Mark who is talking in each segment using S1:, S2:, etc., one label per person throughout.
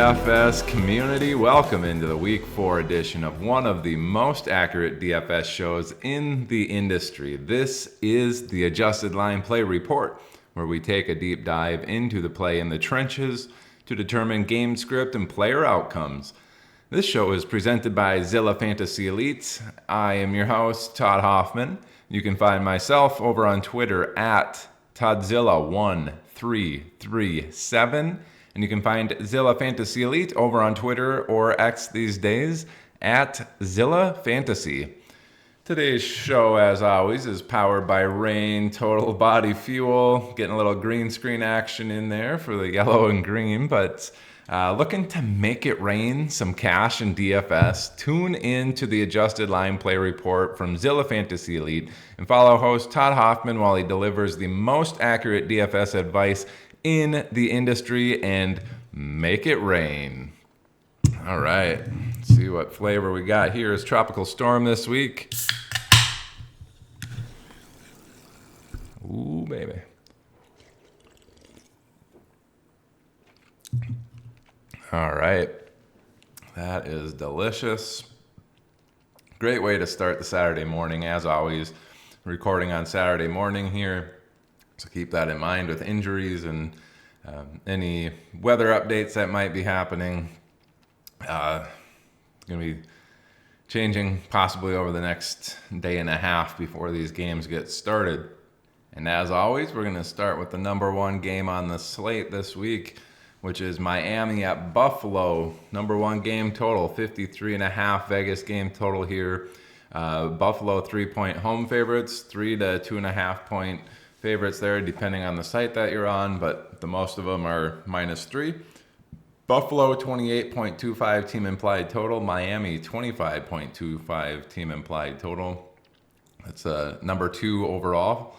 S1: DFS community. Welcome into the Week 4 edition of one of the most accurate DFS shows in the industry. This is the Adjusted Line Play Report, where we take a deep dive into the play in the trenches to determine game script and player outcomes. This show is presented by Zilla Fantasy Elite. I am your host, Todd Hoffman. You can find myself over on Twitter at ToddZilla1337. And you can find Zilla Fantasy Elite over on Twitter or X these days at Zilla Fantasy. Today's show, as always, is powered by Rain Total Body Fuel. Getting a little green screen action in there for the yellow and green, but looking to make it rain some cash in DFS. Tune in to the Adjusted Line Play Report from Zilla Fantasy Elite and follow host Todd Hoffman while he delivers the most accurate DFS advice in the industry and make it rain. All right, let's see what flavor we got here. Is Tropical Storm this week. Ooh, baby. All right, that is delicious. Great way to start the Saturday morning, as always. Recording on Saturday morning here. So keep that in mind with injuries and any weather updates that might be happening. Going to be changing possibly over the next day and a half before these games get started. And as always, we're going to start with the number one game on the slate this week, which is Miami at Buffalo. Number one game total, 53.5 Vegas game total here. Buffalo 3-point home favorites, 3 to 2.5 point favorites there, depending on the site that you're on, but the most of them are -3. Buffalo 28.25 team implied total. Miami 25.25 team implied total. That's a number 2 overall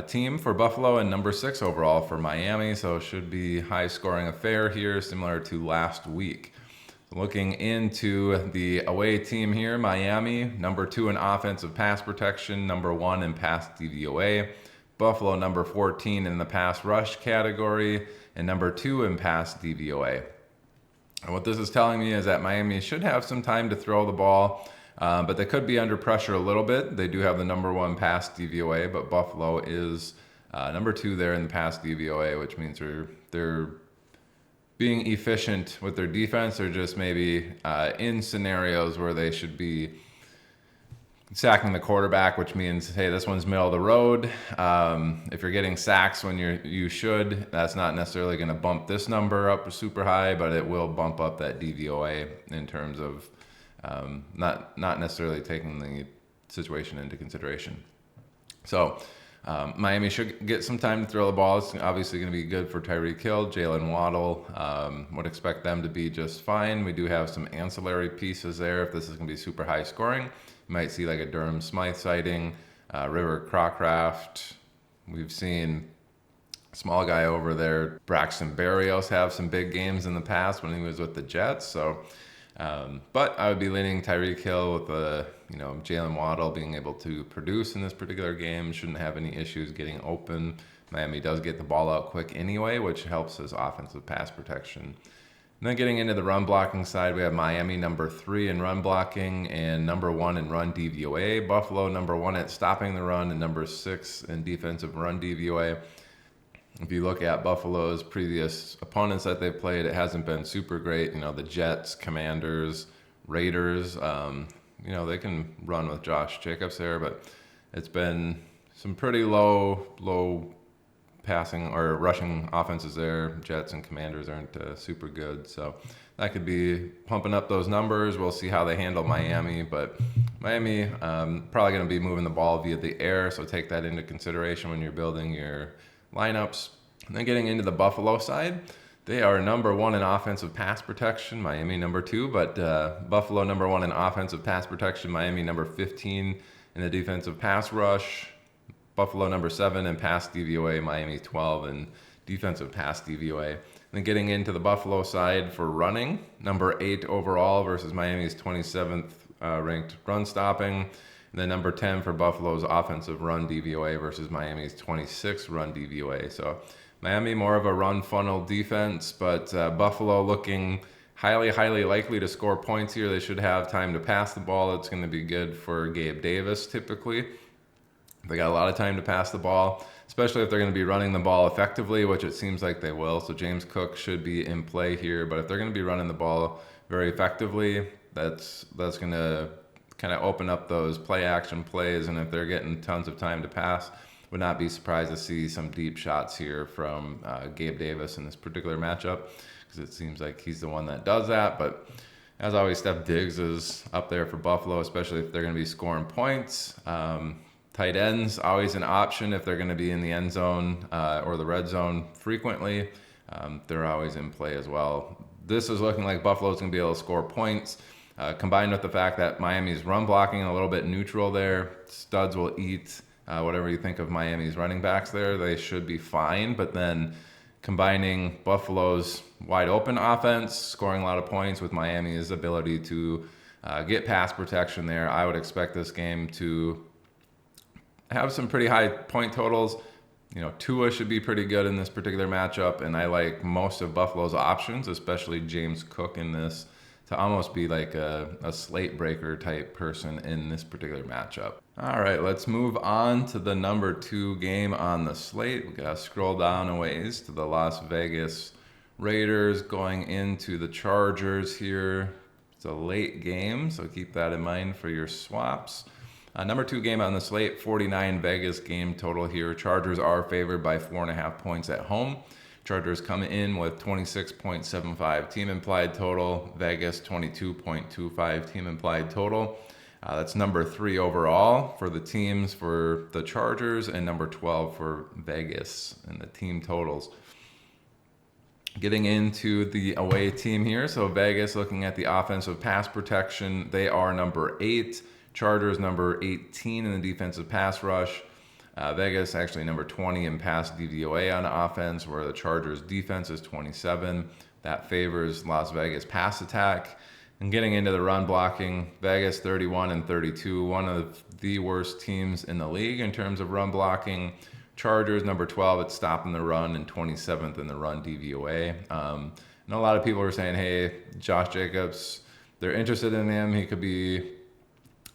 S1: team for Buffalo and number 6 overall for Miami, so it should be high scoring affair here, similar to last week. Looking into the away team here, Miami, number 2 in offensive pass protection, number 1 in pass DVOA. Buffalo, number 14 in the pass rush category, and number 2 in pass DVOA. And what this is telling me is that Miami should have some time to throw the ball, but they could be under pressure a little bit. They do have the number 1 pass DVOA, but Buffalo is number 2 there in the pass DVOA, which means they're being efficient with their defense. They're just maybe in scenarios where they should be sacking the quarterback, which means, hey, this one's middle of the road. If you're getting sacks when you should, that's not necessarily going to bump this number up super high, but it will bump up that DVOA in terms of not necessarily taking the situation into consideration. So Miami should get some time to throw the ball. It's obviously going to be good for Tyreek Hill, Jalen Waddle. Would expect them to be just fine. We do have some ancillary pieces there if this is going to be super high scoring. You might see like a Durham Smythe sighting, River Crocraft. We've seen a small guy over there, Braxton Berrios, have some big games in the past when he was with the Jets. So, but I would be leaning Tyreek Hill with Jalen Waddle being able to produce in this particular game. Shouldn't have any issues getting open. Miami does get the ball out quick anyway, which helps his offensive pass protection. And then getting into the run blocking side, we have Miami number 3 in run blocking and number 1 in run DVOA. Buffalo number 1 at stopping the run and number 6 in defensive run DVOA. If you look at Buffalo's previous opponents that they've played, it hasn't been super great. The Jets, Commanders, Raiders, they can run with Josh Jacobs there, but it's been some pretty low passing or rushing offenses there. Jets and Commanders aren't super good, so that could be pumping up those numbers. We'll see how they handle Miami, but Miami probably going to be moving the ball via the air, so take that into consideration when you're building your lineups. And then getting into the Buffalo side, they are number 1 in offensive pass protection, Miami number 2, but Buffalo number 1 in offensive pass protection, Miami number 15 in the defensive pass rush. Buffalo number 7 in pass DVOA, Miami 12 in defensive pass DVOA. And then getting into the Buffalo side for running, number 8 overall versus Miami's 27th ranked run stopping. And then number 10 for Buffalo's offensive run DVOA versus Miami's 26th run DVOA. So Miami, more of a run funnel defense, but Buffalo looking highly likely to score points here. They should have time to pass the ball. It's going to be good for Gabe Davis typically. They got a lot of time to pass the ball, especially if they're going to be running the ball effectively, which it seems like they will. So James Cook should be in play here. But if they're going to be running the ball very effectively, that's going to kind of open up those play action plays. And if they're getting tons of time to pass, would not be surprised to see some deep shots here from Gabe Davis in this particular matchup, because it seems like he's the one that does that. But as always, Steph Diggs is up there for Buffalo, especially if they're going to be scoring points. Tight ends, always an option if they're going to be in the end zone or the red zone frequently. They're always in play as well. This is looking like Buffalo's going to be able to score points, combined with the fact that Miami's run blocking a little bit neutral there. Studs will eat whatever you think of Miami's running backs there. They should be fine, but then combining Buffalo's wide open offense, scoring a lot of points, with Miami's ability to get pass protection there, I would expect this game to have some pretty high point totals. Tua should be pretty good in this particular matchup, and I like most of Buffalo's options, especially James Cook in this, to almost be like a slate breaker type person in this particular matchup. All right, let's move on to the number 2 game on the slate. We gotta scroll down a ways to the Las Vegas Raiders going into the Chargers here. It's a late game, so keep that in mind for your swaps. Number 2 game on the slate, 49 Vegas game total here. Chargers are favored by 4.5 points at home. Chargers come in with 26.75 team implied total. Vegas 22.25 team implied total. That's number 3 overall for the teams for the Chargers, and number 12 for Vegas in the team totals. Getting into the away team here. So Vegas, looking at the offensive pass protection, they are number 8. Chargers number 18 in the defensive pass rush. Vegas actually number 20 in pass DVOA on offense, where the Chargers defense is 27. That favors Las Vegas pass attack. And getting into the run blocking, Vegas 31 and 32, one of the worst teams in the league in terms of run blocking. Chargers number 12 at stopping the run and 27th in the run DVOA. And a lot of people are saying, hey, Josh Jacobs, they're interested in him. He could be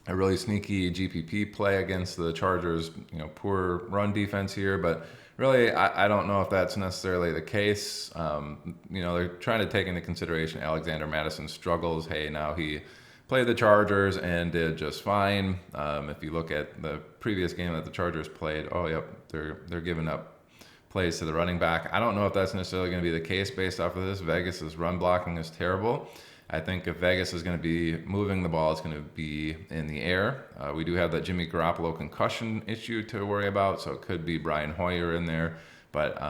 S1: a really sneaky GPP play against the Chargers, poor run defense here. But really, I don't know if that's necessarily the case. They're trying to take into consideration Alexander Madison's struggles. Hey, now he played the Chargers and did just fine. If you look at the previous game that the Chargers played, they're giving up plays to the running back. I don't know if that's necessarily going to be the case based off of this. Vegas's run blocking is terrible. I think if Vegas is going to be moving the ball, it's going to be in the air. We do have that Jimmy Garoppolo concussion issue to worry about, so it could be Brian Hoyer in there. But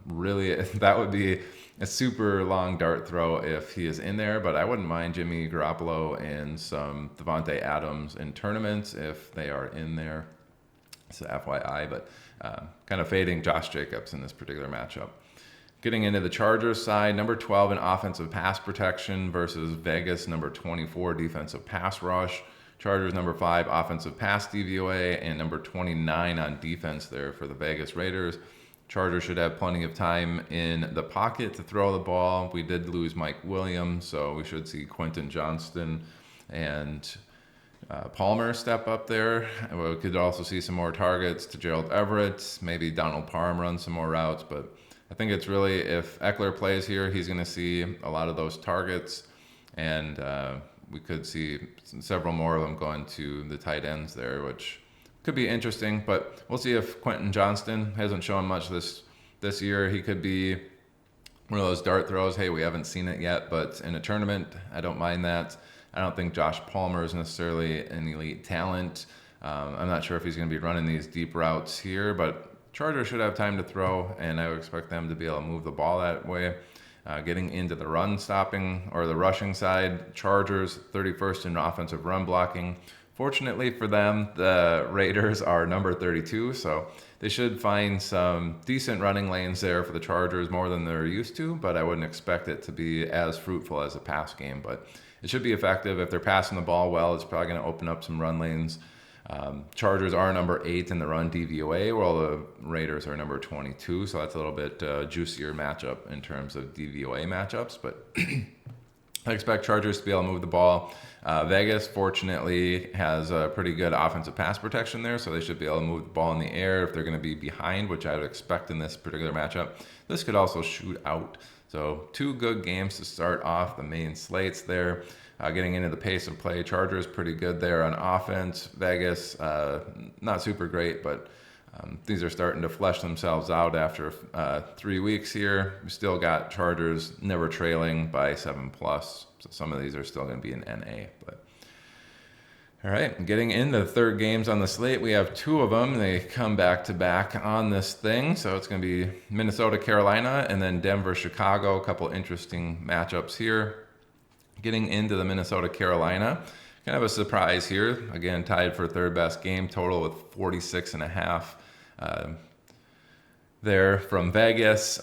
S1: really, that would be a super long dart throw if he is in there. But I wouldn't mind Jimmy Garoppolo and some Devontae Adams in tournaments if they are in there. It's FYI, but kind of fading Josh Jacobs in this particular matchup. Getting into the Chargers side, number 12 in offensive pass protection versus Vegas, number 24 defensive pass rush. Chargers number 5 offensive pass DVOA, and number 29 on defense there for the Vegas Raiders. Chargers should have plenty of time in the pocket to throw the ball. We did lose Mike Williams, so we should see Quentin Johnston and Palmer step up there. We could also see some more targets to Gerald Everett. Maybe Donald Parham run some more routes, but I think it's really, if Eckler plays here, he's going to see a lot of those targets, and we could see several more of them going to the tight ends there, which could be interesting. But we'll see if Quentin Johnston hasn't shown much this year. He could be one of those dart throws. Hey, we haven't seen it yet, but in a tournament, I don't mind that. I don't think Josh Palmer is necessarily an elite talent. I'm not sure if he's going to be running these deep routes here, but Chargers should have time to throw, and I would expect them to be able to move the ball that way. Getting into the run stopping or the rushing side, Chargers 31st in offensive run blocking. Fortunately for them, the Raiders are number 32, so they should find some decent running lanes there for the Chargers, more than they're used to, but I wouldn't expect it to be as fruitful as a pass game. But it should be effective. If they're passing the ball well, it's probably going to open up some run lanes Chargers are number 8 in the run DVOA, while the Raiders are number 22. So that's a little bit juicier matchup in terms of DVOA matchups. But I expect Chargers to be able to move the ball. Vegas, fortunately, has a pretty good offensive pass protection there, so they should be able to move the ball in the air if they're going to be behind, which I would expect in this particular matchup. This could also shoot out. So 2 good games to start off the main slates there. Getting into the pace of play, Chargers pretty good there on offense. Vegas, not super great, but these are starting to flesh themselves out after 3 weeks here. We still got Chargers never trailing by 7+. So some of these are still going to be an NA. But all right, getting into the third games on the slate, we have 2 of them. They come back to back on this thing. So it's going to be Minnesota, Carolina, and then Denver, Chicago. A couple interesting matchups here. Getting into the Minnesota, Carolina, kind of a surprise here. Again, tied for third best game total with 46.5 there from Vegas.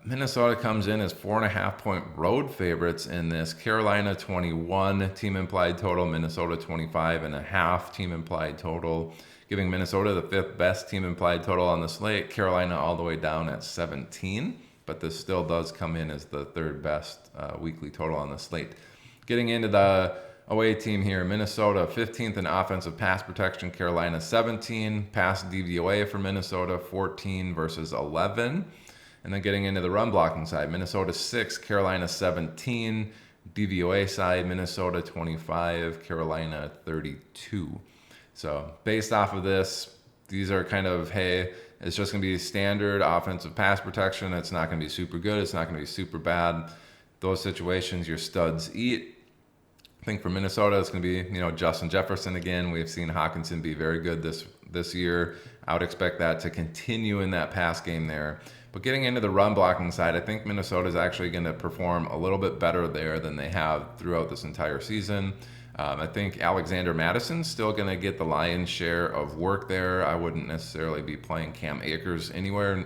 S1: Minnesota comes in as 4.5-point road favorites in this. Carolina 21 team implied total, Minnesota 25.5 team implied total, giving Minnesota the 5th best team implied total on the slate. Carolina all the way down at 17, but this still does come in as the 3rd best weekly total on the slate. Getting into the away team here, Minnesota 15th in offensive pass protection, Carolina 17. Pass DVOA for Minnesota 14 versus 11. And then getting into the run blocking side, Minnesota 6, Carolina 17. DVOA side, Minnesota 25, Carolina 32. So based off of this, these are kind of, hey, it's just going to be standard offensive pass protection. It's not going to be super good. It's not going to be super bad. Those situations, your studs eat. I think for Minnesota, it's going to be, Justin Jefferson again. We've seen Hawkinson be very good this year. I would expect that to continue in that pass game there. But getting into the run blocking side, I think Minnesota is actually going to perform a little bit better there than they have throughout this entire season. I think Alexander Madison's still going to get the lion's share of work there. I wouldn't necessarily be playing Cam Akers anywhere.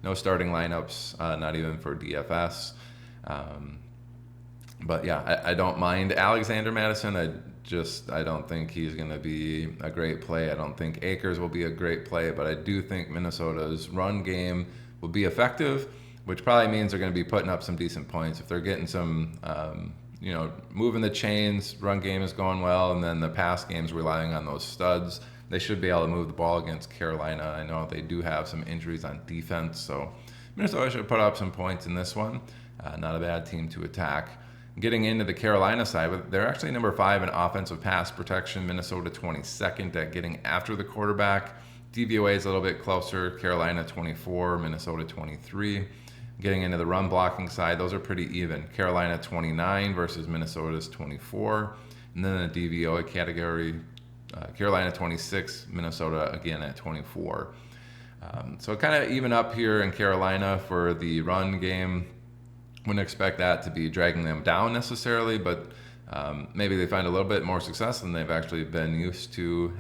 S1: No starting lineups, not even for DFS. But yeah, I don't mind Alexander Madison. I don't think he's going to be a great play. I don't think Akers will be a great play, but I do think Minnesota's run game will be effective, which probably means they're going to be putting up some decent points. If they're getting some, moving the chains, run game is going well, and then the pass game's relying on those studs, they should be able to move the ball against Carolina. I know they do have some injuries on defense, so Minnesota should put up some points in this one. Not a bad team to attack. Getting into the Carolina side, but they're actually number 5 in offensive pass protection. Minnesota 22nd at getting after the quarterback. DVOA is a little bit closer. Carolina 24, Minnesota 23. Getting into the run blocking side, those are pretty even. Carolina 29 versus Minnesota's 24. And then the DVOA category, Carolina 26, Minnesota again at 24. So kind of even up here in Carolina for the run game. Wouldn't expect that to be dragging them down necessarily, but maybe they find a little bit more success than they've actually been used to.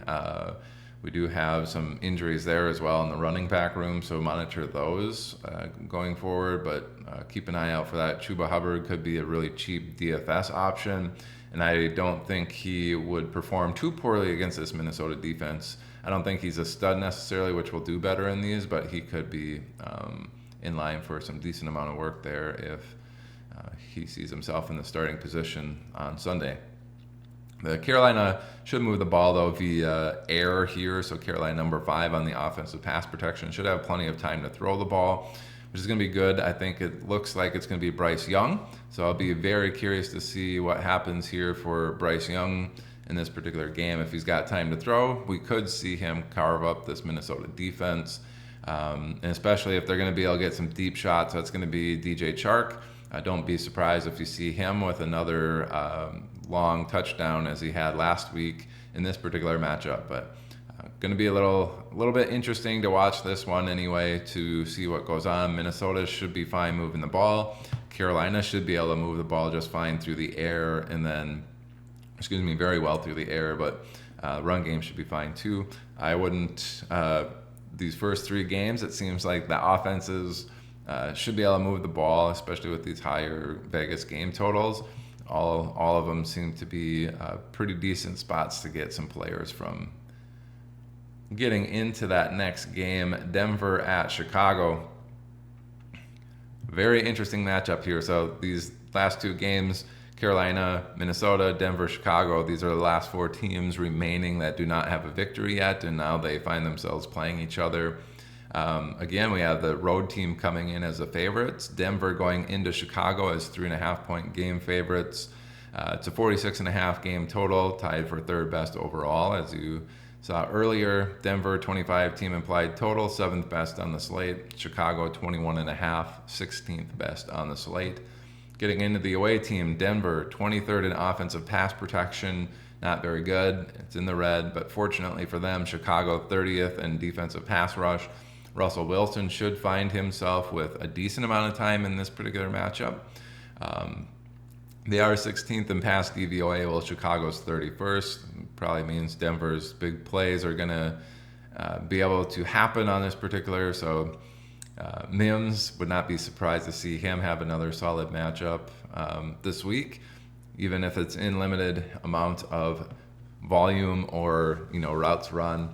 S1: We do have some injuries there as well in the running back room, so monitor those going forward, but keep an eye out for that. Chuba Hubbard could be a really cheap DFS option, and I don't think he would perform too poorly against this Minnesota defense. I don't think he's a stud necessarily, which will do better in these, but he could be in line for some decent amount of work there if he sees himself in the starting position on Sunday. The Carolina should move the ball, though, via air here. So Carolina number 5 on the offensive pass protection should have plenty of time to throw the ball, which is going to be good. I think it looks like it's going to be Bryce Young. So I'll be very curious to see what happens here for Bryce Young in this particular game. If he's got time to throw, we could see him carve up this Minnesota defense. And especially if they're going to be able to get some deep shots, that's going to be DJ Chark. Don't be surprised if you see him with another long touchdown as he had last week in this particular matchup. But going to be a little bit interesting to watch this one anyway, to see what goes on. Minnesota should be fine moving the ball. Carolina should be able to move the ball just fine through the air, and then, very well through the air, but run game should be fine too. I wouldn't... These first 3 games, it seems like the offenses should be able to move the ball, especially with these higher Vegas game totals. All of them seem to be pretty decent spots to get some players from Getting into that next game, Denver at Chicago. Very interesting matchup here. So these last two games, Carolina, Minnesota, Denver, Chicago, these are the last four teams remaining that do not have a victory yet, and now they find themselves playing each other. Again, we have the road team coming in as the favorites. Denver going into Chicago as 3.5-point game favorites. It's a 46.5 game total, tied for third best overall. As you saw earlier, Denver 25 team implied total, 7th best on the slate. Chicago 21.5, 16th best on the slate. Getting into the away team, Denver 23rd in offensive pass protection, not very good. It's in the red, but fortunately for them, Chicago 30th in defensive pass rush. Russell Wilson should find himself with a decent amount of time in this particular matchup. They are 16th in pass DVOA, while Chicago's 31st. Probably means Denver's big plays are going to be able to happen on this particular. So Mims would not be surprised to see him have another solid matchup this week, even if it's in limited amount of volume or routes run.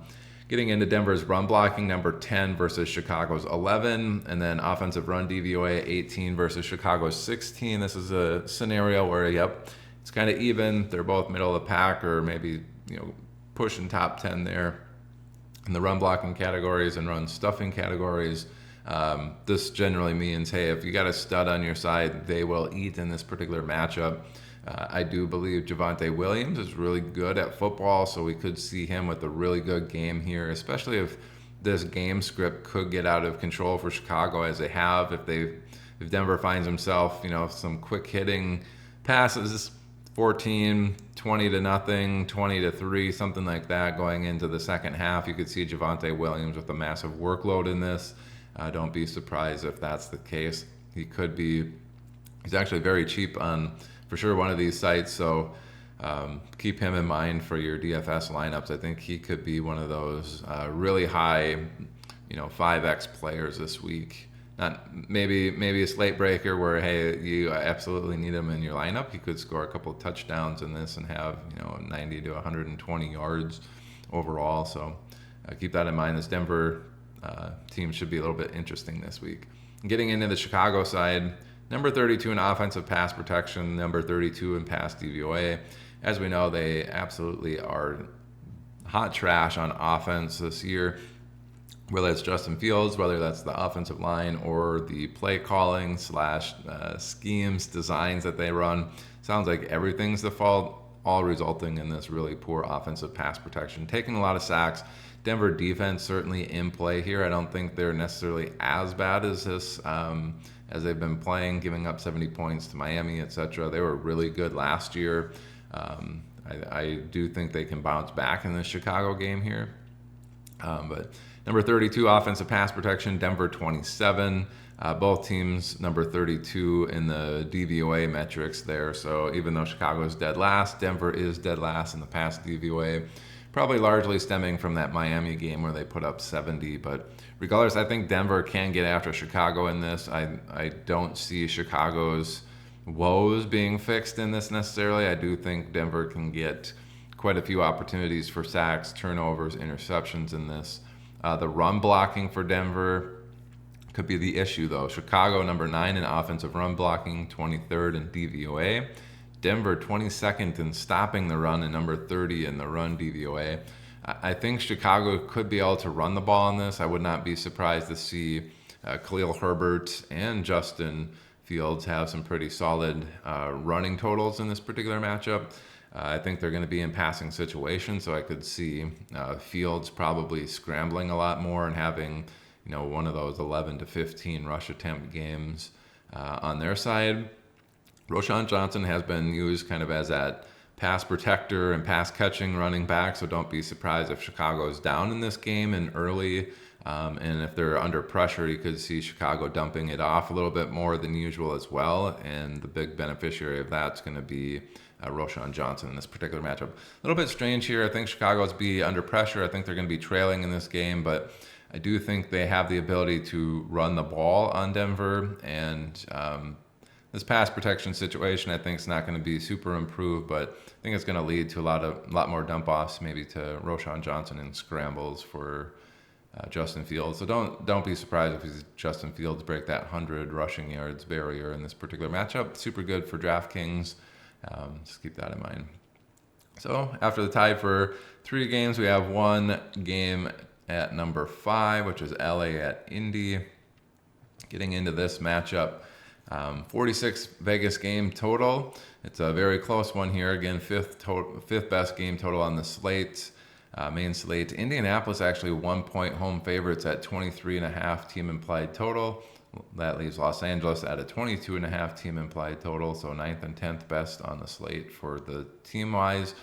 S1: Getting into Denver's run blocking, number 10 versus Chicago's 11, and then offensive run DVOA 18 versus Chicago's 16. This is a scenario where, it's kind of even. They're both middle of the pack, or maybe pushing top 10 there in the run blocking categories and run stuffing categories. This generally means, hey, if you got a stud on your side, they will eat in this particular matchup. I do believe Javonte Williams is really good at football, so we could see him with a really good game here, especially if this game script could get out of control for Chicago, as they have. If Denver finds himself, some quick hitting passes, 14, 20 to nothing, 20 to 3, something like that going into the second half, you could see Javonte Williams with a massive workload in this. Don't be surprised if that's the case. He's actually very cheap on, for sure, one of these sites, so keep him in mind for your DFS lineups. I think he could be one of those really high, 5x players this week. Not maybe a slate breaker where, hey, you absolutely need him in your lineup. He could score a couple of touchdowns in this and have 90 to 120 yards overall. So keep that in mind. This Denver team should be a little bit interesting this week. Getting into the Chicago side, number 32 in offensive pass protection, number 32 in pass DVOA. As we know, they absolutely are hot trash on offense this year, whether it's Justin Fields, whether that's the offensive line or the play calling / schemes, designs that they run. Sounds like everything's the fault, all resulting in this really poor offensive pass protection. Taking a lot of sacks. Denver defense certainly in play here. I don't think they're necessarily as bad as this, as they've been playing, giving up 70 points to Miami, etc. They were really good last year. I do think they can bounce back in this Chicago game here. But number 32 offensive pass protection, Denver 27. Both teams number 32 in the DVOA metrics there. So even though Chicago is dead last, Denver is dead last in the pass DVOA. Probably largely stemming from that Miami game where they put up 70. But regardless, I think Denver can get after Chicago in this. I don't see Chicago's woes being fixed in this necessarily. I do think Denver can get quite a few opportunities for sacks, turnovers, interceptions in this. The run blocking for Denver could be the issue, though. Chicago, number 9 in offensive run blocking, 23rd in DVOA. Denver, 22nd in stopping the run and number 30 in the run DVOA. I think Chicago could be able to run the ball in this. I would not be surprised to see Khalil Herbert and Justin Fields have some pretty solid running totals in this particular matchup. I think they're going to be in passing situations, so I could see Fields probably scrambling a lot more and having one of those 11 to 15 rush attempt games on their side. Roschon Johnson has been used kind of as that pass protector and pass catching running back, so don't be surprised if Chicago is down in this game and early. And if they're under pressure, you could see Chicago dumping it off a little bit more than usual as well. And the big beneficiary of that's going to be Roschon Johnson in this particular matchup. A little bit strange here. I think Chicago's be under pressure. I think they're going to be trailing in this game, but I do think they have the ability to run the ball on Denver. And This pass protection situation, I think, is not going to be super improved, but I think it's going to lead to a lot more dump offs, maybe to Roschon Johnson and scrambles for Justin Fields. So don't be surprised if Justin Fields break that 100 rushing yards barrier in this particular matchup. Super good for DraftKings. Just keep that in mind. So after the tie for 3 games, we have one game at number 5, which is LA at Indy. Getting into this matchup, 46 Vegas game total. It's a very close one here. Again, fifth best game total on the slate. Main slate. Indianapolis actually 1-point home favorites at 23.5 team implied total. That leaves Los Angeles at a 22.5 team implied total. So 9th and 10th best on the slate for the team wise.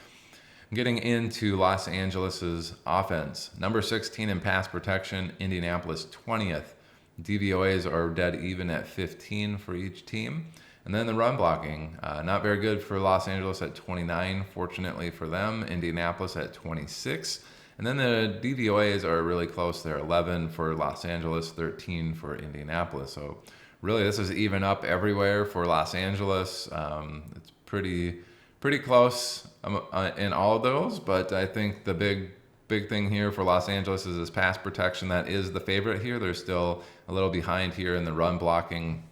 S1: Getting into Los Angeles's offense. Number 16 in pass protection. Indianapolis 20th. DVOAs are dead even at 15 for each team. And then the run blocking, not very good for Los Angeles at 29, fortunately for them. Indianapolis at 26. And then the DVOAs are really close. They're 11 for Los Angeles, 13 for Indianapolis. So really this is even up everywhere for Los Angeles. It's pretty close in all of those. But I think the big thing here for Los Angeles is this pass protection. That is the favorite here. They're still a little behind here in the run blocking.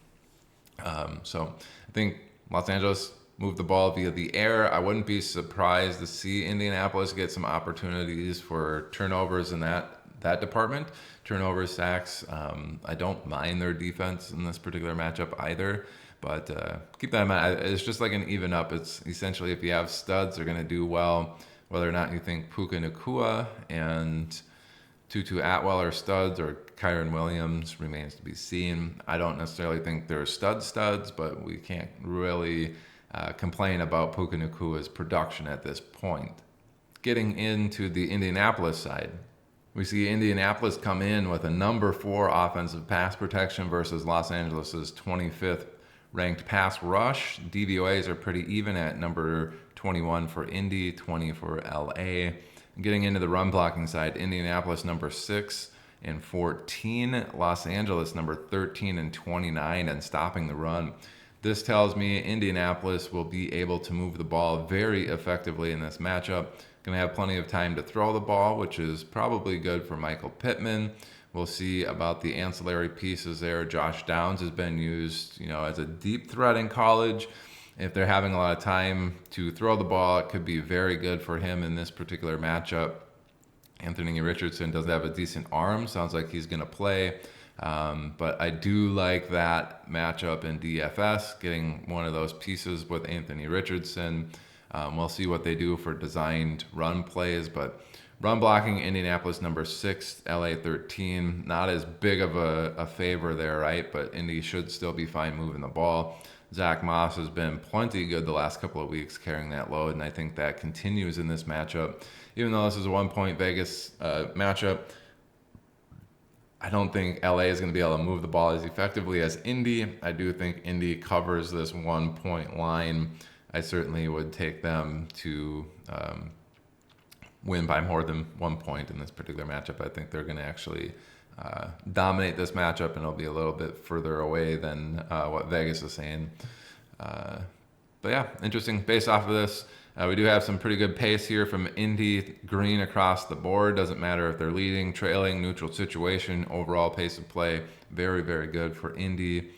S1: So I think Los Angeles moved the ball via the air. I wouldn't be surprised to see Indianapolis get some opportunities for turnovers in that department. Turnovers, sacks. I don't mind their defense in this particular matchup either. But keep that in mind. It's just like an even up. It's essentially if you have studs, they're going to do well. Whether or not you think Puka Nacua and Tutu Atwell are studs or Kyron Williams remains to be seen. I don't necessarily think they're studs, but we can't really complain about Puka Nacua's production at this point. Getting into the Indianapolis side, we see Indianapolis come in with a number 4 offensive pass protection versus Los Angeles' 25th ranked pass rush. DVOAs are pretty even at number 21 for Indy, 20 for LA. Getting into the run blocking side, Indianapolis number 6 and 14, Los Angeles number 13 and 29, and stopping the run. This tells me Indianapolis will be able to move the ball very effectively in this matchup. Going to have plenty of time to throw the ball, which is probably good for Michael Pittman. We'll see about the ancillary pieces there. Josh Downs has been used, as a deep threat in college. If they're having a lot of time to throw the ball, it could be very good for him in this particular matchup. Anthony Richardson does have a decent arm. Sounds like he's going to play. But I do like that matchup in DFS, getting one of those pieces with Anthony Richardson. We'll see what they do for designed run plays. But run blocking, Indianapolis number 6, LA 13. Not as big of a favor there, right? But Indy should still be fine moving the ball. Zach Moss has been plenty good the last couple of weeks carrying that load, and I think that continues in this matchup. Even though this is a 1-point Vegas matchup, I don't think LA is going to be able to move the ball as effectively as Indy. I do think Indy covers this 1-point line. I certainly would take them to win by more than 1 point in this particular matchup. I think they're going to actually dominate this matchup, and it'll be a little bit further away than what Vegas is saying. But yeah, interesting. Based off of this, we do have some pretty good pace here from Indy. Green across the board. Doesn't matter if they're leading, trailing, neutral situation. Overall pace of play, very, very good for Indy.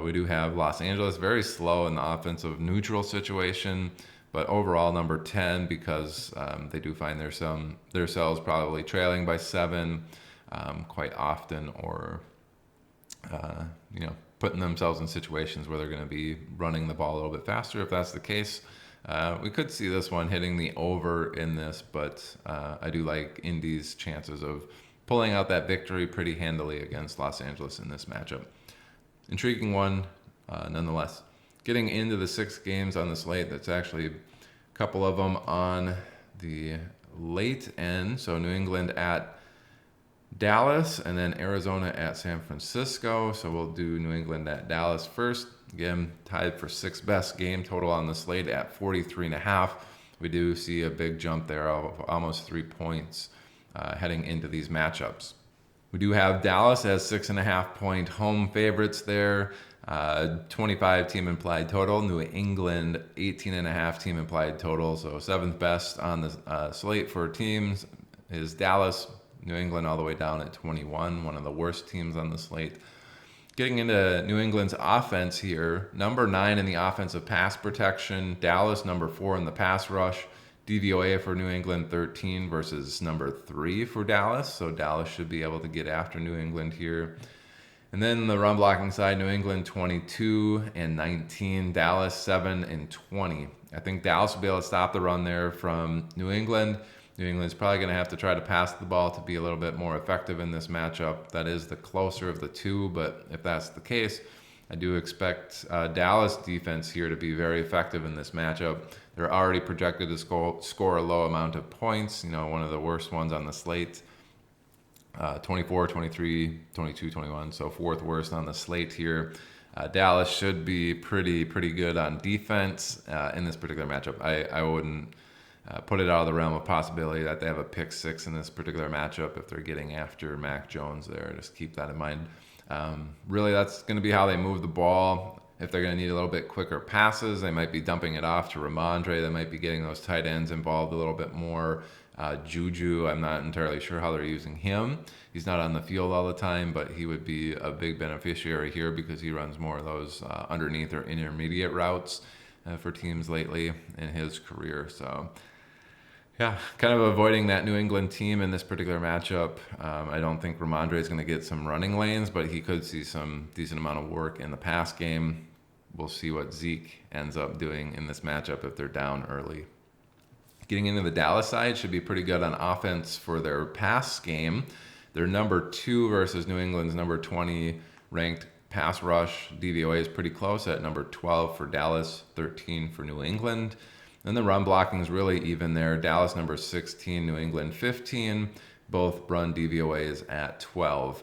S1: We do have Los Angeles very slow in the offensive neutral situation, but overall number 10 because they do find themselves probably trailing by 7 quite often, or putting themselves in situations where they're going to be running the ball a little bit faster. If that's the case, we could see this one hitting the over in this, but I do like Indy's chances of pulling out that victory pretty handily against Los Angeles in this matchup. Intriguing one, nonetheless. Getting into the 6 games on the slate, that's actually a couple of them on the late end. So New England at Dallas, and then Arizona at San Francisco. So we'll do New England at Dallas first. Again, tied for 6th best game total on the slate at 43.5. We do see a big jump there of almost 3 points heading into these matchups. We do have Dallas as 6.5-point home favorites there. 25 team implied total. New England 18.5 team implied total. So seventh best on the slate for teams is Dallas. New England all the way down at 21, one of the worst teams on the slate. Getting into New England's offense here, number 9 in the offensive pass protection. Dallas number 4 in the pass rush. DVOA for New England 13 versus number 3 for Dallas. So Dallas should be able to get after New England here. And then the run blocking side, New England 22 and 19, Dallas 7 and 20. I think Dallas will be able to stop the run there from New England. New England's probably going to have to try to pass the ball to be a little bit more effective in this matchup. That is the closer of the two, but if that's the case, I do expect Dallas defense here to be very effective in this matchup. They're already projected to score a low amount of points, one of the worst ones on the slate. 24, 23, 22, 21, so fourth worst on the slate here. Dallas should be pretty good on defense in this particular matchup. I wouldn't put it out of the realm of possibility that they have a pick 6 in this particular matchup if they're getting after Mac Jones there. Just keep that in mind. Really, that's going to be how they move the ball. If they're going to need a little bit quicker passes, they might be dumping it off to Ramondre. They might be getting those tight ends involved a little bit more. Juju, I'm not entirely sure how they're using him. He's not on the field all the time, but he would be a big beneficiary here because he runs more of those underneath or intermediate routes for teams lately in his career. So, yeah, kind of avoiding that New England team in this particular matchup. I don't think Ramondre is going to get some running lanes, but he could see some decent amount of work in the pass game. We'll see what Zeke ends up doing in this matchup if they're down early. Getting into the Dallas side, should be pretty good on offense for their pass game. They're number 2 versus New England's number 20 ranked pass rush. DVOA is pretty close at number 12 for Dallas, 13 for New England. And the run blocking is really even there. Dallas number 16, New England 15. Both run DVOAs at 12.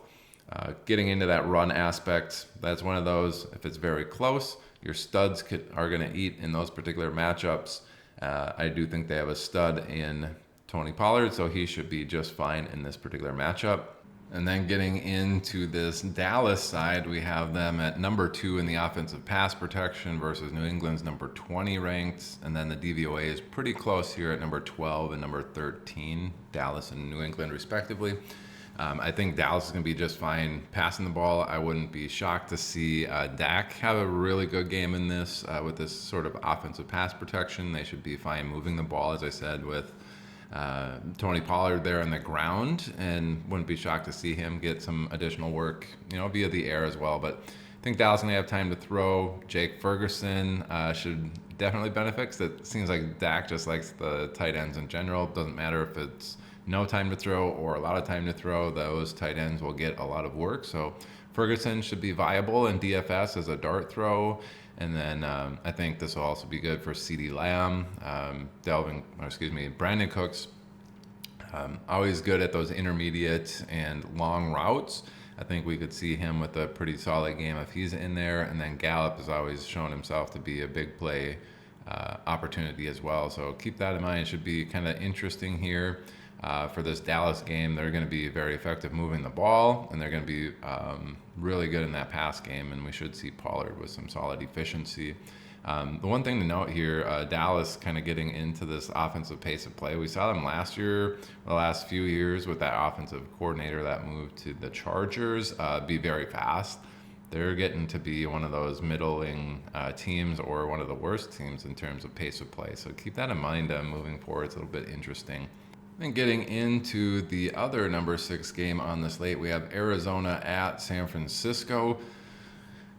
S1: Getting into that run aspect, that's one of those, if it's very close, your studs are going to eat in those particular matchups. I do think they have a stud in Tony Pollard, so he should be just fine in this particular matchup. And then getting into this Dallas side, we have them at number 2 in the offensive pass protection versus New England's number 20 ranked. And then the DVOA is pretty close here at number 12 and number 13, Dallas and New England respectively. I think Dallas is going to be just fine passing the ball. I wouldn't be shocked to see Dak have a really good game in this with this sort of offensive pass protection. They should be fine moving the ball, as I said, with Tony Pollard there on the ground, and wouldn't be shocked to see him get some additional work, via the air as well. But I think Dallas is going to have time to throw. Jake Ferguson should definitely benefit because it seems like Dak just likes the tight ends in general. Doesn't matter if it's no time to throw or a lot of time to throw, those tight ends will get a lot of work. So Ferguson should be viable in DFS as a dart throw. And then I think this will also be good for CeeDee Lamb, Brandon Cooks. Always good at those intermediate and long routes. I think we could see him with a pretty solid game if he's in there. And then Gallup has always shown himself to be a big play opportunity as well. So keep that in mind. It should be kind of interesting here. For this Dallas game, they're going to be very effective moving the ball, and they're going to be really good in that pass game, and we should see Pollard with some solid efficiency. The one thing to note here, Dallas kind of getting into this offensive pace of play. We saw them last year, the last few years with that offensive coordinator that moved to the Chargers, be very fast. They're getting to be one of those middling teams or one of the worst teams in terms of pace of play. So keep that in mind moving forward. It's a little bit interesting. And getting into the other number 6 game on the slate, we have Arizona at San Francisco.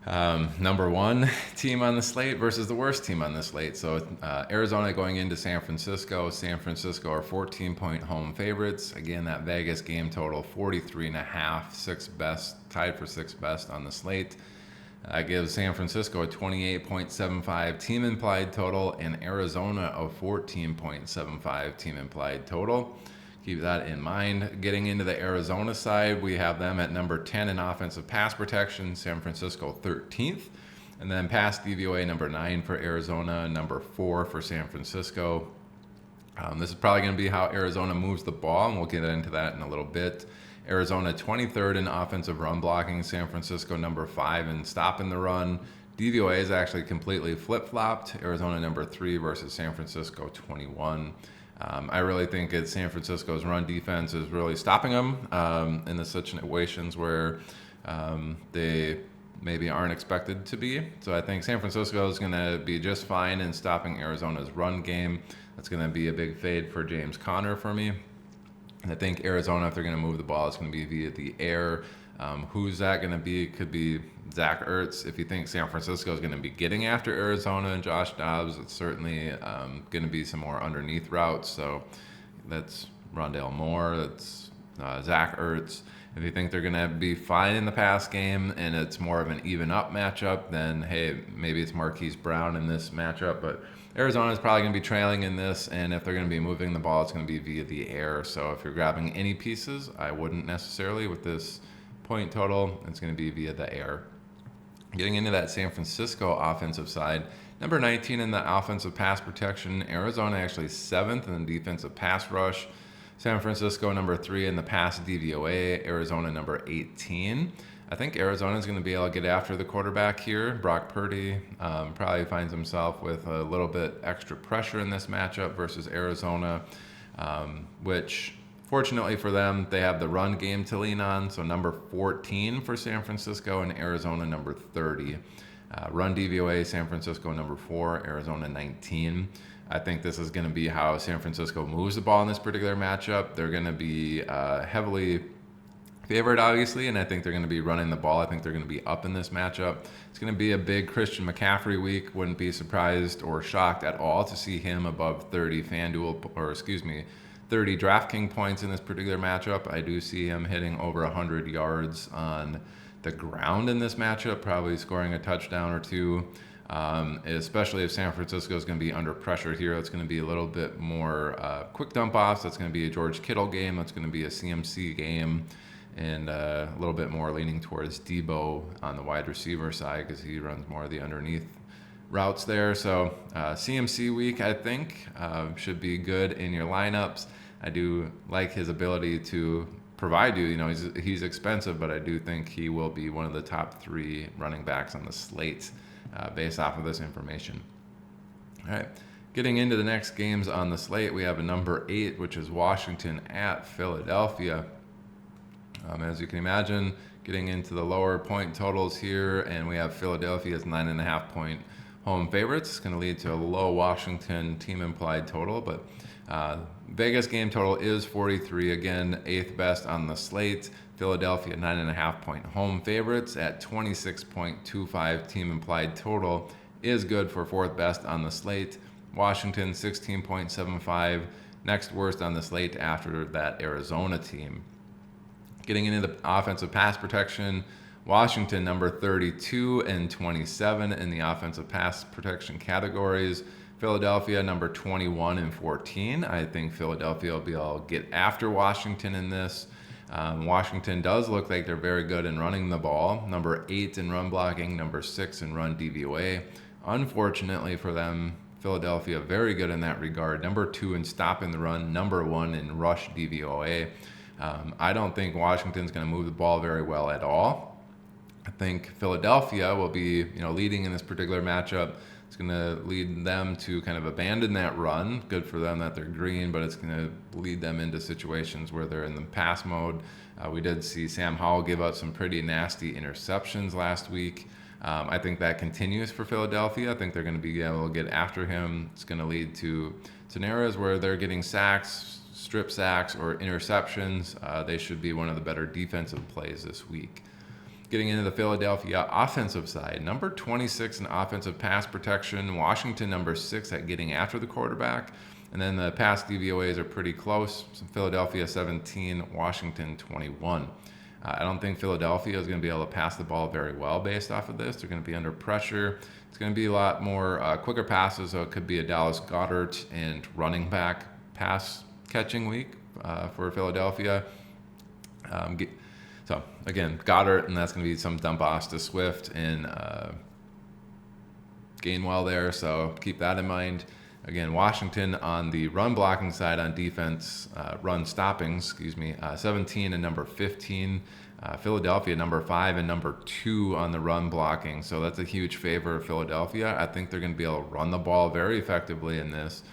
S1: Number 1 team on the slate versus the worst team on the slate. So Arizona going into San Francisco. San Francisco are 14-point home favorites. Again, that Vegas game total 43.5, tied for 6th best on the slate. Gives San Francisco a 28.75 team implied total and Arizona a 14.75 team implied total. Keep that in mind. Getting into the Arizona side, we have them at number 10 in offensive pass protection, San Francisco 13th. And then pass DVOA number 9 for Arizona, number 4 for San Francisco. This is probably going to be how Arizona moves the ball, and we'll get into that in a little bit. Arizona 23rd in offensive run blocking. San Francisco number 5 in stopping the run. DVOA is actually completely flip-flopped. Arizona number 3 versus San Francisco 21. I really think it's San Francisco's run defense is really stopping them in the situations where they maybe aren't expected to be. So I think San Francisco is going to be just fine in stopping Arizona's run game. That's going to be a big fade for James Conner for me. And I think Arizona, if they're going to move the ball, it's going to be via the air. Who's that going to be? It could be Zach Ertz. If you think San Francisco is going to be getting after Arizona and Josh Dobbs, it's certainly going to be some more underneath routes. So that's Rondale Moore. That's Zach Ertz. If you think they're going to be fine in the pass game and it's more of an even up matchup, then hey, maybe it's Marquise Brown in this matchup. But Arizona is probably going to be trailing in this, and if they're going to be moving the ball, it's going to be via the air. So if you're grabbing any pieces, I wouldn't necessarily with this point total. It's going to be via the air. Getting into that San Francisco offensive side, number 19 in the offensive pass protection. Arizona actually 7th in the defensive pass rush. San Francisco number 3 in the pass DVOA. Arizona number 18. I think Arizona is going to be able to get after the quarterback here. Brock Purdy probably finds himself with a little bit extra pressure in this matchup versus Arizona, which fortunately for them, they have the run game to lean on. So number 14 for San Francisco and Arizona number 30. Run DVOA, San Francisco number 4, Arizona 19. I think this is going to be how San Francisco moves the ball in this particular matchup. They're going to be heavily favored, obviously, and I think they're going to be running the ball. I think they're going to be up in this matchup. It's going to be a big Christian McCaffrey week. Wouldn't be surprised or shocked at all to see him above 30 30 DraftKings points in this particular matchup. I do see him hitting over 100 yards on the ground in this matchup, probably scoring a touchdown or two. Especially if San Francisco is going to be under pressure here. It's going to be a little bit more quick dump offs. That's going to be a George Kittle game. That's going to be a CMC game, and a little bit more leaning towards Debo on the wide receiver side because he runs more of the underneath routes there. So CMC week, I think, should be good in your lineups. I do like his ability to provide you. He's expensive, but I do think he will be one of the top 3 running backs on the slate. Based off of this information. All right, getting into the next games on the slate, we have a number 8, which is Washington at Philadelphia. As you can imagine, getting into the lower point totals here, and we have Philadelphia's 9.5 point home favorites. It's going to lead to a low Washington team implied total, but Vegas game total is 43. Again, 8th best on the slate. Philadelphia 9.5 point home favorites at 26.25 team implied total is good for 4th best on the slate. Washington 16.75, next worst on the slate after that Arizona team. Getting into the offensive pass protection, Washington number 32 and 27 in the offensive pass protection categories. Philadelphia number 21 and 14. I think Philadelphia will be able to get after Washington in this. Washington does look like they're very good in running the ball. Number 8 in run blocking, number 6 in run DVOA. Unfortunately for them, Philadelphia very good in that regard. Number 2 in stopping the run, number 1 in rush DVOA. I don't think Washington's going to move the ball very well at all. I think Philadelphia will be, leading in this particular matchup. It's going to lead them to kind of abandon that run. Good for them that they're green, but it's going to lead them into situations where they're in the pass mode. We did see Sam Howell give up some pretty nasty interceptions last week. I think that continues for Philadelphia. I think they're going to be able to get after him. It's going to lead to scenarios where they're getting sacks, strip sacks, or interceptions. They should be one of the better defensive plays this week. Getting into the Philadelphia offensive side, number 26 in offensive pass protection, Washington number 6 at getting after the quarterback, and then the pass DVOAs are pretty close. So Philadelphia 17, Washington 21. I don't think Philadelphia is going to be able to pass the ball very well based off of this. They're going to be under pressure. It's going to be a lot more quicker passes, so it could be a Dallas Goedert and running back pass catching week for Philadelphia. So again, Goddard, and that's going to be some dump offs to Swift and Gainwell there. So keep that in mind. Again, Washington on the run blocking side on defense, run stopping, 17 and number 15. Philadelphia number 5 and number 2 on the run blocking. So that's a huge favor of Philadelphia. I think they're going to be able to run the ball very effectively in this.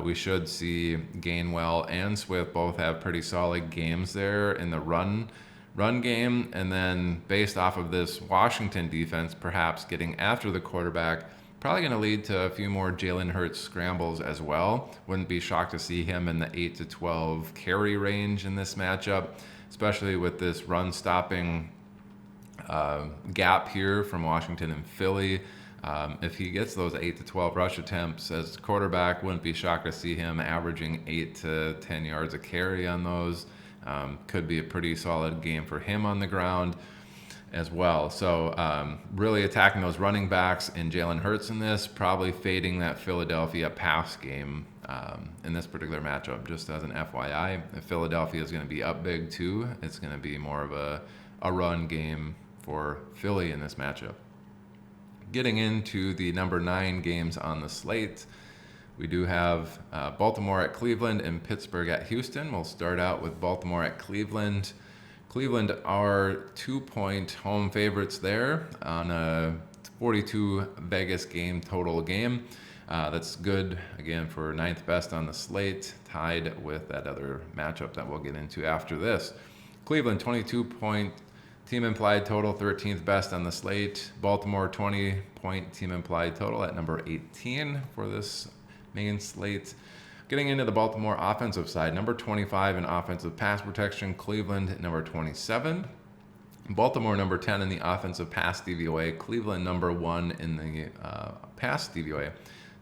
S1: We should see Gainwell and Swift both have pretty solid games there in the run game. And then based off of this Washington defense, perhaps getting after the quarterback, probably going to lead to a few more Jalen Hurts scrambles as well. Wouldn't be shocked to see him in the 8 to 12 carry range in this matchup, especially with this run stopping gap here from Washington and Philly. If he gets those 8 to 12 rush attempts as quarterback, wouldn't be shocked to see him averaging 8 to 10 yards a carry on those. Could be a pretty solid game for him on the ground as well. So really attacking those running backs and Jalen Hurts in this, probably fading that Philadelphia pass game in this particular matchup, just as an FYI. If Philadelphia is going to be up big too, it's going to be more of a run game for Philly in this matchup. Getting into the number 9 games on the slate, we do have Baltimore at Cleveland and Pittsburgh at Houston. We'll start out with Baltimore at Cleveland. Cleveland are 2-point home favorites there on a 42 Vegas game total game. That's good, again, for 9th best on the slate, tied with that other matchup that we'll get into after this. Cleveland, 22-point team implied total, 13th best on the slate. Baltimore, 20-point team implied total at number 18 for this main slate. Getting into the Baltimore offensive side, number 25 in offensive pass protection, Cleveland number 27. Baltimore number 10 in the offensive pass DVOA, Cleveland number 1 in the pass DVOA.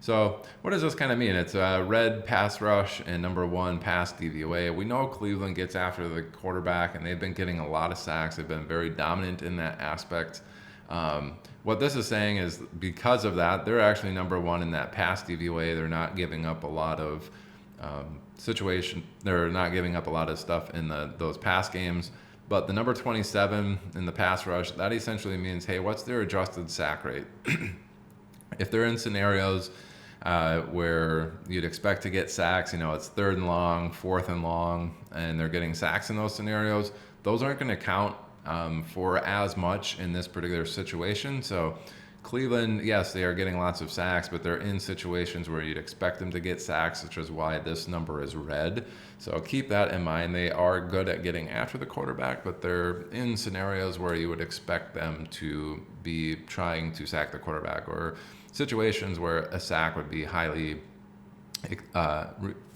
S1: So what does this kind of mean? It's a red pass rush and number 1 pass DVOA. We know Cleveland gets after the quarterback, and they've been getting a lot of sacks. They've been very dominant in that aspect. What this is saying is because of that, they're actually number 1 in that pass DVOA. They're not giving up a lot of They're not giving up a lot of stuff in those pass games. But the number 27 in the pass rush, that essentially means, hey, what's their adjusted sack rate? If they're in scenarios where you'd expect to get sacks, it's 3rd and long, 4th and long, and they're getting sacks in those scenarios, those aren't going to count for as much in this particular situation. So Cleveland, yes, they are getting lots of sacks, but they're in situations where you'd expect them to get sacks, which is why this number is red. So keep that in mind. They are good at getting after the quarterback, but they're in scenarios where you would expect them to be trying to sack the quarterback, or situations where a sack would be highly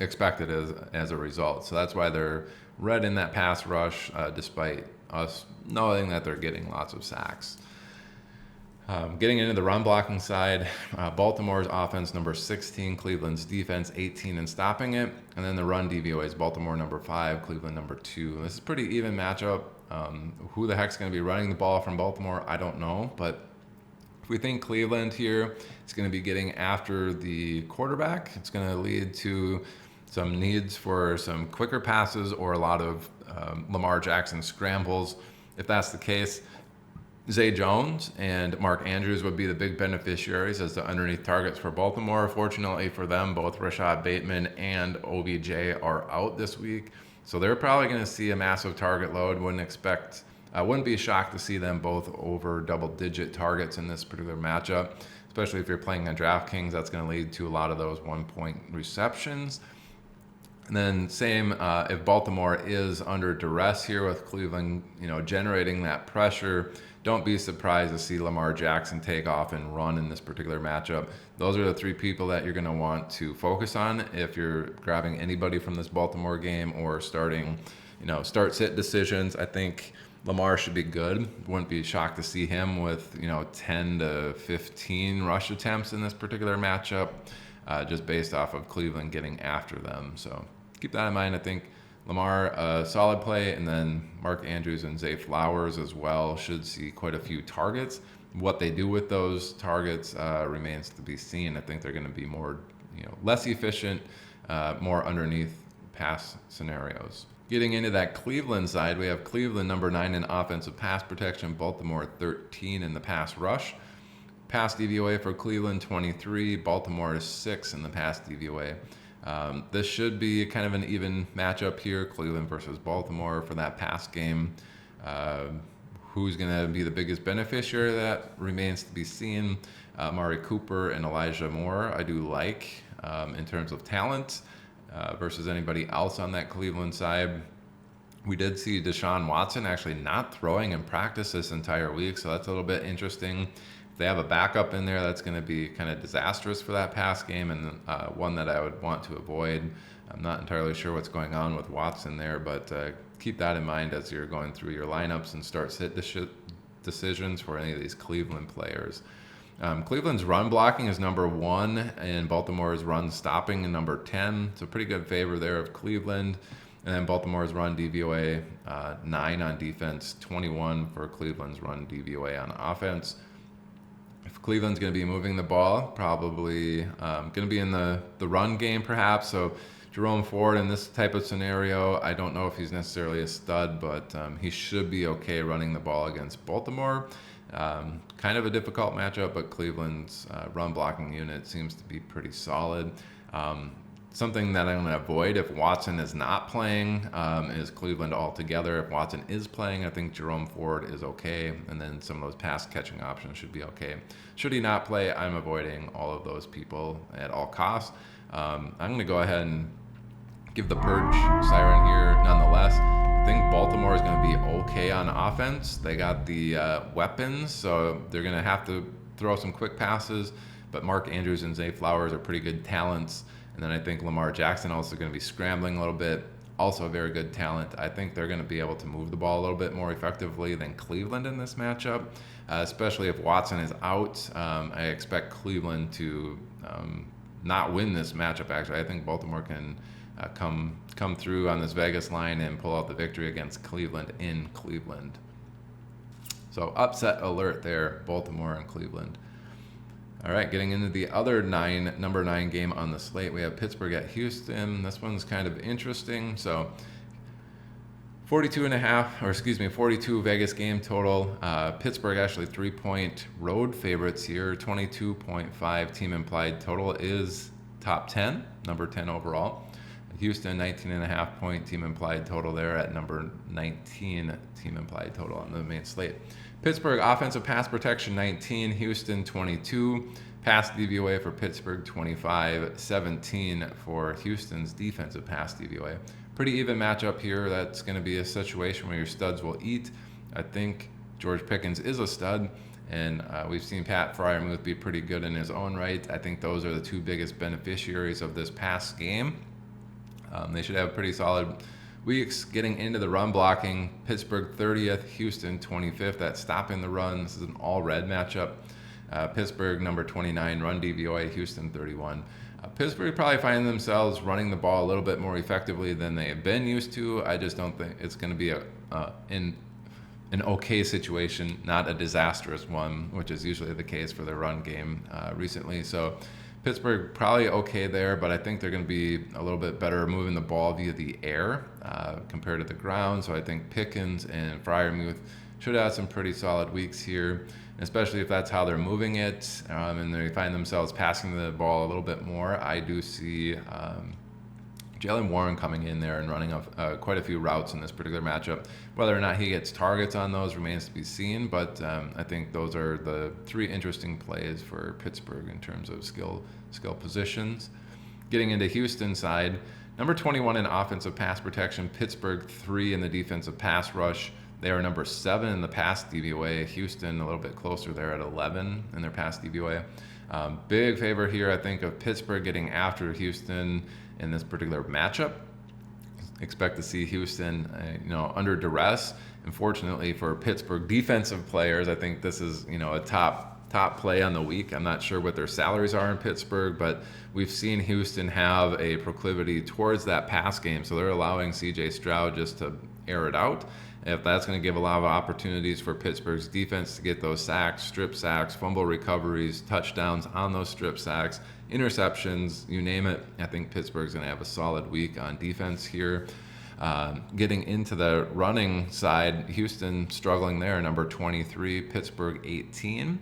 S1: expected as a result. So that's why they're red in that pass rush, despite us knowing that they're getting lots of sacks. Getting into the run blocking side, Baltimore's offense number 16, Cleveland's defense 18 and stopping it, and then the run DVOA is Baltimore number 5, Cleveland number 2. This is a pretty even matchup. Who the heck's going to be running the ball from Baltimore? I don't know, but if we think Cleveland here, it's going to be getting after the quarterback. It's going to lead to some needs for some quicker passes or a lot of Lamar Jackson scrambles. If that's the case, Zay Jones and Mark Andrews would be the big beneficiaries as the underneath targets for Baltimore. Fortunately for them, both Rashad Bateman and OBJ are out this week, so they're probably going to see a massive target load. Wouldn't be shocked to see them both over double-digit targets in this particular matchup, especially if you're playing on DraftKings. That's going to lead to a lot of those one-point receptions. And then same if Baltimore is under duress here with Cleveland, generating that pressure, don't be surprised to see Lamar Jackson take off and run in this particular matchup. Those are the 3 people that you're going to want to focus on if you're grabbing anybody from this Baltimore game or starting, start-sit decisions. I think Lamar should be good. Wouldn't be shocked to see him with, 10 to 15 rush attempts in this particular matchup, just based off of Cleveland getting after them. So keep that in mind. I think Lamar, solid play, and then Mark Andrews and Zay Flowers as well should see quite a few targets. What they do with those targets remains to be seen. I think they're going to be more, less efficient, more underneath pass scenarios. Getting into that Cleveland side, we have Cleveland number 9 in offensive pass protection, Baltimore 13 in the pass rush. Pass DVOA for Cleveland 23, Baltimore is 6 in the pass DVOA. This should be kind of an even matchup here, Cleveland versus Baltimore for that pass game. Who's going to be the biggest beneficiary of that remains to be seen. Amari Cooper and Elijah Moore I do like in terms of talent versus anybody else on that Cleveland side. We did see Deshaun Watson actually not throwing in practice this entire week, so that's a little bit interesting. If they have a backup in there, that's going to be kind of disastrous for that pass game, and one that I would want to avoid. I'm not entirely sure what's going on with Watson there, but keep that in mind as you're going through your lineups and start sit decisions for any of these Cleveland players. Cleveland's run blocking is number 1, and Baltimore's run stopping is number 10. So pretty good favor there of Cleveland. And then Baltimore's run DVOA 9 on defense, 21 for Cleveland's run DVOA on offense. If Cleveland's going to be moving the ball, probably going to be in the run game perhaps. So Jerome Ford in this type of scenario, I don't know if he's necessarily a stud, but he should be okay running the ball against Baltimore. Kind of a difficult matchup, but Cleveland's run blocking unit seems to be pretty solid. Something that I'm going to avoid if Watson is not playing is Cleveland altogether. If Watson is playing, I think Jerome Ford is okay, and then some of those pass catching options should be okay. Should he not play, I'm avoiding all of those people at all costs. I'm going to go ahead and give the purge siren here nonetheless. I think Baltimore is going to be okay on offense. They got the weapons, so they're going to have to throw some quick passes, but Mark Andrews and Zay Flowers are pretty good talents. And then I think Lamar Jackson also going to be scrambling a little bit, also a very good talent. I think they're going to be able to move the ball a little bit more effectively than Cleveland in this matchup, especially if Watson is out. I expect Cleveland to not win this matchup, actually. I think Baltimore can come through on this Vegas line and pull out the victory against Cleveland in Cleveland. So upset alert there, Baltimore and Cleveland. All right, getting into the other number 9 game on the slate, we have Pittsburgh at Houston. This one's kind of interesting. So 42 Vegas game total. Pittsburgh actually 3-point road favorites here. 22.5 team implied total is top 10, number 10 overall. Houston 19.5 point team implied total there at number 19 team implied total on the main slate. Pittsburgh offensive pass protection 19, Houston 22, pass DVOA for Pittsburgh 25, 17 for Houston's defensive pass DVOA. Pretty even matchup here. That's going to be a situation where your studs will eat. I think George Pickens is a stud, and we've seen Pat Freiermuth be pretty good in his own right. I think those are the two biggest beneficiaries of this pass game. They should have pretty solid weeks. Getting into the run blocking, Pittsburgh 30th, Houston 25th at stopping the run. This is an all-red matchup. Pittsburgh number 29, run DVOA, Houston 31. Pittsburgh probably find themselves running the ball a little bit more effectively than they have been used to. I just don't think it's going to be an okay situation, not a disastrous one, which is usually the case for their run game recently. So Pittsburgh probably okay there, but I think they're going to be a little bit better moving the ball via the air compared to the ground. So I think Pickens and Freiermuth should have some pretty solid weeks here, especially if that's how they're moving it and they find themselves passing the ball a little bit more. I do see Jaylen Warren coming in there and running quite a few routes in this particular matchup. Whether or not he gets targets on those remains to be seen, but I think those are the three interesting plays for Pittsburgh in terms of skill positions. Getting into Houston's side, number 21 in offensive pass protection, Pittsburgh 3 in the defensive pass rush. They are number 7 in the pass DVOA. Houston a little bit closer there at 11 in their pass DVOA. Big favor here, I think, of Pittsburgh getting after Houston in this particular matchup. Expect to see Houston, under duress. Unfortunately for Pittsburgh defensive players, I think this is, a top play on the week. I'm not sure what their salaries are in Pittsburgh, but we've seen Houston have a proclivity towards that pass game, so they're allowing C.J. Stroud just to air it out. If that's going to give a lot of opportunities for Pittsburgh's defense to get those sacks, strip sacks, fumble recoveries, touchdowns on those strip sacks, interceptions, you name it, I think Pittsburgh's going to have a solid week on defense here. Getting into the running side, Houston struggling there, number 23, Pittsburgh 18.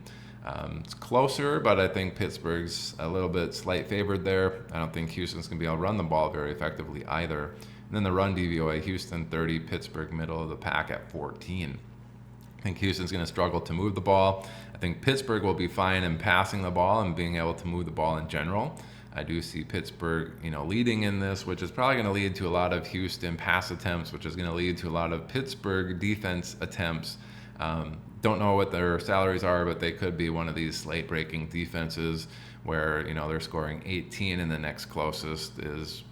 S1: It's closer, but I think Pittsburgh's a little bit slight favored there. I don't think Houston's going to be able to run the ball very effectively either. And then the run DVOA, Houston 30, Pittsburgh middle of the pack at 14. I think Houston's going to struggle to move the ball. I think Pittsburgh will be fine in passing the ball and being able to move the ball in general. I do see Pittsburgh, leading in this, which is probably going to lead to a lot of Houston pass attempts, which is going to lead to a lot of Pittsburgh defense attempts. Don't know what their salaries are, but they could be one of these slate-breaking defenses where, they're scoring 18 and the next closest is,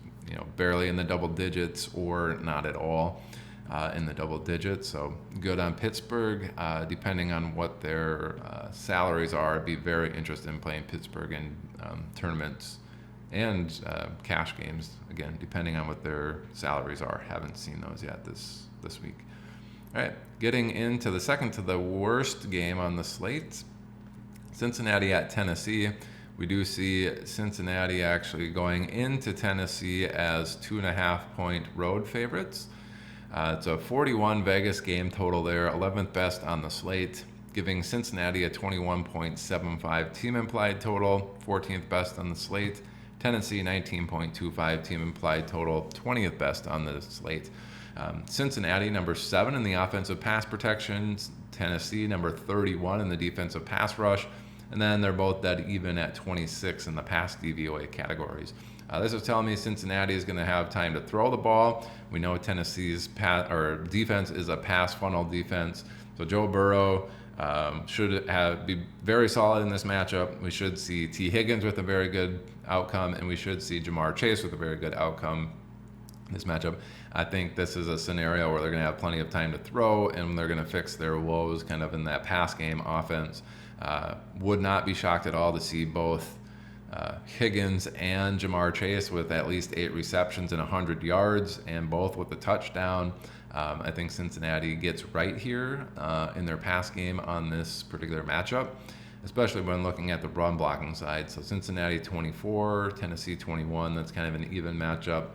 S1: barely in the double digits or not at all in the double digits. So good on Pittsburgh. Depending on what their salaries are, I'd be very interested in playing Pittsburgh in tournaments and cash games, again, depending on what their salaries are. Haven't seen those yet this week. All right, getting into the second to the worst game on the slate, Cincinnati at Tennessee. We do see Cincinnati actually going into Tennessee as 2.5-point road favorites. It's a 41 Vegas game total there, 11th best on the slate, giving Cincinnati a 21.75 team implied total, 14th best on the slate. Tennessee 19.25 team implied total, 20th best on the slate. Cincinnati number 7 in the offensive pass protection, Tennessee number 31 in the defensive pass rush, and then they're both dead even at 26 in the pass DVOA categories. This is telling me Cincinnati is going to have time to throw the ball. We know Tennessee's defense is a pass funnel defense, so Joe Burrow should be very solid in this matchup. We should see T. Higgins with a very good outcome, and we should see Jamar Chase with a very good outcome in this matchup. I think this is a scenario where they're going to have plenty of time to throw, and they're going to fix their woes kind of in that pass game offense. Would not be shocked at all to see both Higgins and Jamar Chase with at least 8 receptions and 100 yards, and both with a touchdown. I think Cincinnati gets right here in their pass game on this particular matchup, especially when looking at the run blocking side. So Cincinnati 24, Tennessee 21. That's kind of an even matchup.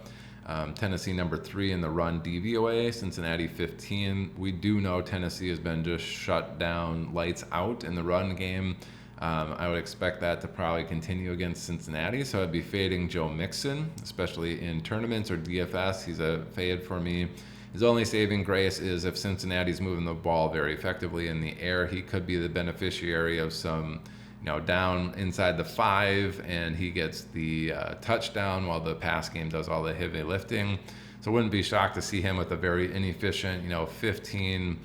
S1: Tennessee number 3 in the run DVOA, Cincinnati 15. We do know Tennessee has been just shut down, lights out in the run game. I would expect that to probably continue against Cincinnati, so I'd be fading Joe Mixon, especially in tournaments or DFS. He's a fade for me. His only saving grace is if Cincinnati's moving the ball very effectively in the air, he could be the beneficiary of some, down inside the 5, and he gets the touchdown while the pass game does all the heavy lifting. So I wouldn't be shocked to see him with a very inefficient, 15,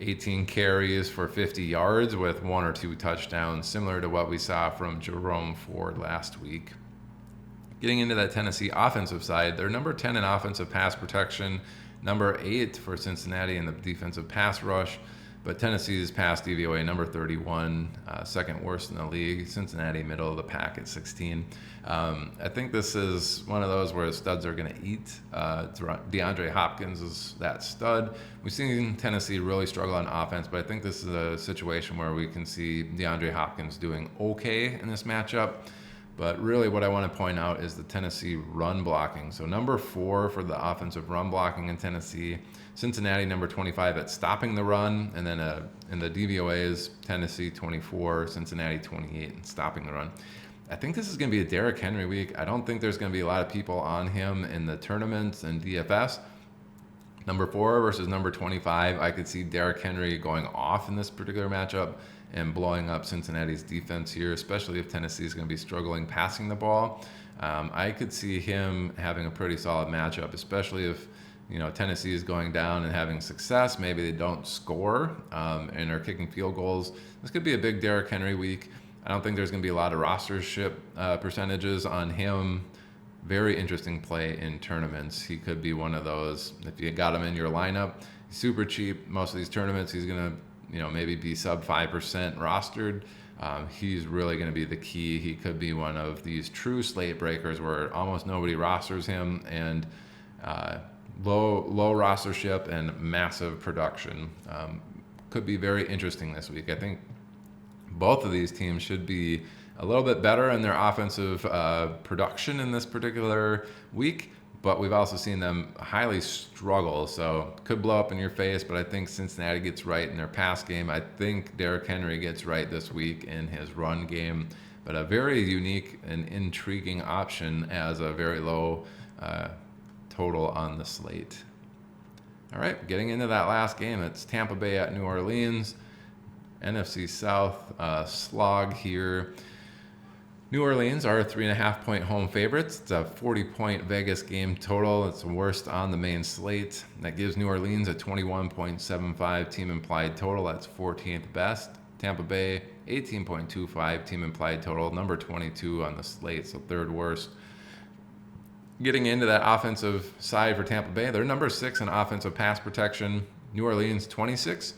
S1: 18 carries for 50 yards with 1 or 2 touchdowns, similar to what we saw from Jerome Ford last week. Getting into that Tennessee offensive side, they're number 10 in offensive pass protection, number 8 for Cincinnati in the defensive pass rush, but Tennessee's pass DVOA number 31, second worst in the league. Cincinnati middle of the pack at 16. I think this is one of those where studs are going to eat. DeAndre Hopkins is that stud. We've seen Tennessee really struggle on offense, but I think this is a situation where we can see DeAndre Hopkins doing okay in this matchup. But really what I want to point out is the Tennessee run blocking. So number 4 for the offensive run blocking in Tennessee. Cincinnati number 25 at stopping the run. And then in the DVOAs, Tennessee 24, Cincinnati 28 and stopping the run. I think this is going to be a Derrick Henry week. I don't think there's going to be a lot of people on him in the tournaments and DFS. Number 4 versus number 25, I could see Derrick Henry going off in this particular matchup and blowing up Cincinnati's defense here, especially if Tennessee is going to be struggling passing the ball. I could see him having a pretty solid matchup, especially if Tennessee is going down and having success. Maybe they don't score and are kicking field goals. This could be a big Derrick Henry week. I don't think there's going to be a lot of rostership percentages on him. Very interesting play in tournaments. He could be one of those. If you got him in your lineup, super cheap. Most of these tournaments, he's going to maybe be sub 5% rostered. He's really going to be the key. He could be one of these true slate breakers where almost nobody rosters him, and low rostership and massive production. Could be very interesting this week. I think both of these teams should be a little bit better in their offensive production in this particular week, but we've also seen them highly struggle. So could blow up in your face, but I think Cincinnati gets right in their pass game. I think Derrick Henry gets right this week in his run game. But a very unique and intriguing option as a very low total on the slate. All right, getting into that last game, it's Tampa Bay at New Orleans. NFC South slog here. New Orleans are 3.5-point home favorites. It's a 40-point Vegas game total. It's the worst on the main slate. That gives New Orleans a 21.75 team implied total. That's 14th best. Tampa Bay, 18.25 team implied total, number 22 on the slate, so third worst. Getting into that offensive side for Tampa Bay, they're number 6 in offensive pass protection. New Orleans, 26.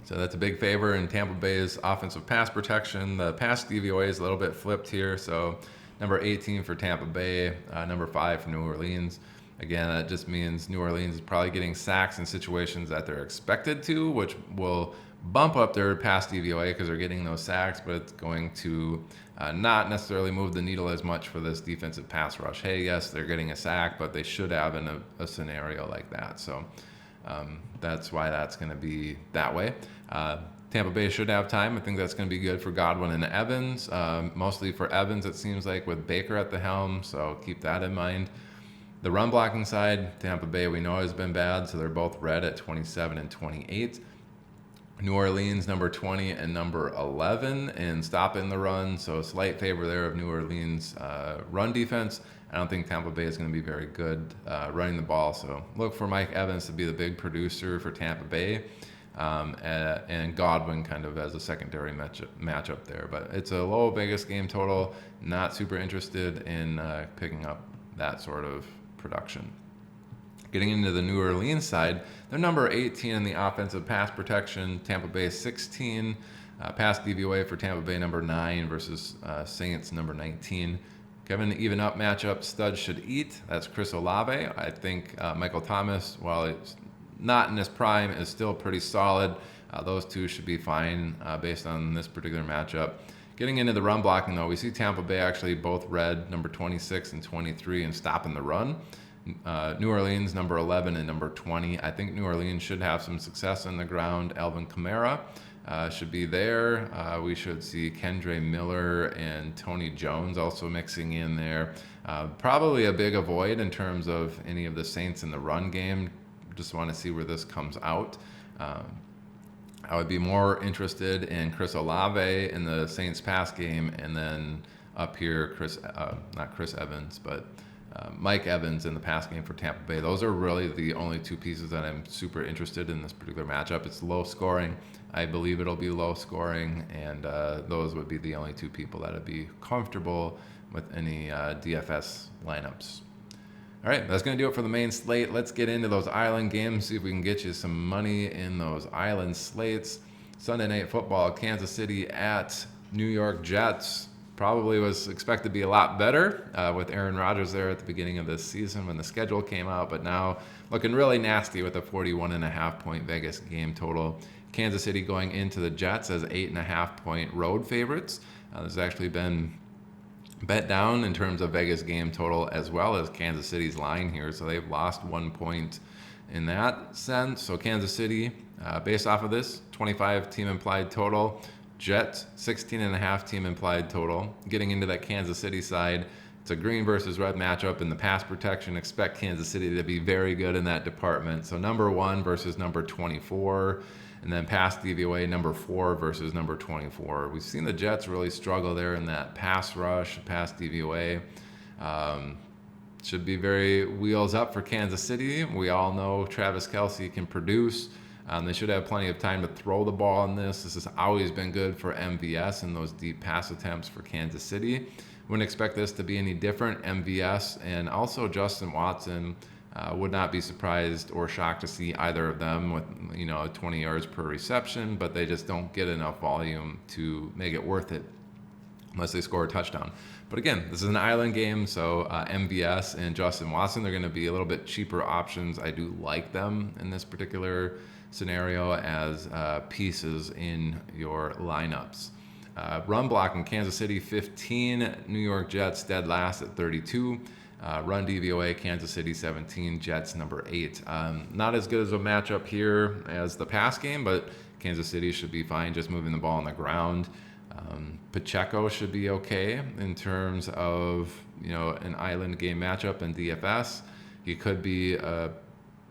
S1: So that's a big favor in Tampa Bay's offensive pass protection. The pass DVOA is a little bit flipped here. So number 18 for Tampa Bay, number 5 for New Orleans. Again, that just means New Orleans is probably getting sacks in situations that they're expected to, which will bump up their pass DVOA because they're getting those sacks, but it's going to not necessarily move the needle as much for this defensive pass rush. Hey, yes, they're getting a sack, but they should have in a scenario like that. So that's why that's going to be that way. Tampa Bay should have time. I think that's going to be good for Godwin and Evans, mostly for Evans, it seems like, with Baker at the helm, so keep that in mind. The run blocking side, Tampa Bay, we know has been bad, so they're both red at 27 and 28. New Orleans, number 20 and number 11 in stopping the run, so a slight favor there of New Orleans' run defense. I don't think Tampa Bay is going to be very good running the ball, so look for Mike Evans to be the big producer for Tampa Bay, and Godwin kind of as a secondary matchup there. But it's a low Vegas game total, not super interested in picking up that sort of production. Getting into the New Orleans side, they're number 18 in the offensive pass protection. Tampa Bay 16. Pass DVOA for Tampa Bay number 9 versus Saints number 19. Given the even up matchup, studs should eat. That's Chris Olave. I think Michael Thomas, while it's not in his prime, is still pretty solid. Those two should be fine based on this particular matchup. Getting into the run blocking, though, we see Tampa Bay actually both red, number 26 and 23, in stopping the run. New Orleans, number 11 and number 20. I think New Orleans should have some success on the ground. Alvin Kamara should be there. We should see Kendre Miller and Tony Jones also mixing in there. Probably a big avoid in terms of any of the Saints in the run game. Just want to see where this comes out. I would be more interested in Chris Olave in the Saints pass game, and then up here, not Chris Evans, but Mike Evans in the pass game for Tampa Bay. Those are really the only two pieces that I'm super interested in this particular matchup. It's low scoring. I believe it'll be low scoring, and those would be the only two people that would be comfortable with any DFS lineups. All right, that's going to do it for the main slate. Let's get into those island games, see if we can get you some money in those island slates. Sunday Night Football, Kansas City at New York Jets. Probably was expected to be a lot better with Aaron Rodgers there at the beginning of this season when the schedule came out, but now looking really nasty with a 41.5-point Vegas game total. Kansas City going into the Jets as 8.5-point road favorites. There's actually been bet down in terms of Vegas game total as well as Kansas City's line here, so they've lost 1 point in that sense. So Kansas City, based off of this, 25 team implied total. Jets, 16.5 team implied total. Getting into that Kansas City side, it's a green versus red matchup in the pass protection. Expect Kansas City to be very good in that department. So number 1 versus number 24. And then pass DVOA, number 4 versus number 24. We've seen the Jets really struggle there in that pass rush, pass DVOA. Should be very wheels up for Kansas City. We all know Travis Kelce can produce. They should have plenty of time to throw the ball in this. This has always been good for MVS and those deep pass attempts for Kansas City. Wouldn't expect this to be any different. MVS and also Justin Watson. Would not be surprised or shocked to see either of them with 20 yards per reception, but they just don't get enough volume to make it worth it unless they score a touchdown. But again, this is an island game, so MVS and Justin Watson, they're going to be a little bit cheaper options. I do like them in this particular scenario as pieces in your lineups. Run blocking, Kansas City 15, New York Jets dead last at 32. Run DVOA, Kansas City 17, Jets number 8. Not as good as a matchup here as the pass game, but Kansas City should be fine just moving the ball on the ground. Pacheco should be okay in terms of an island game matchup in DFS. He could be a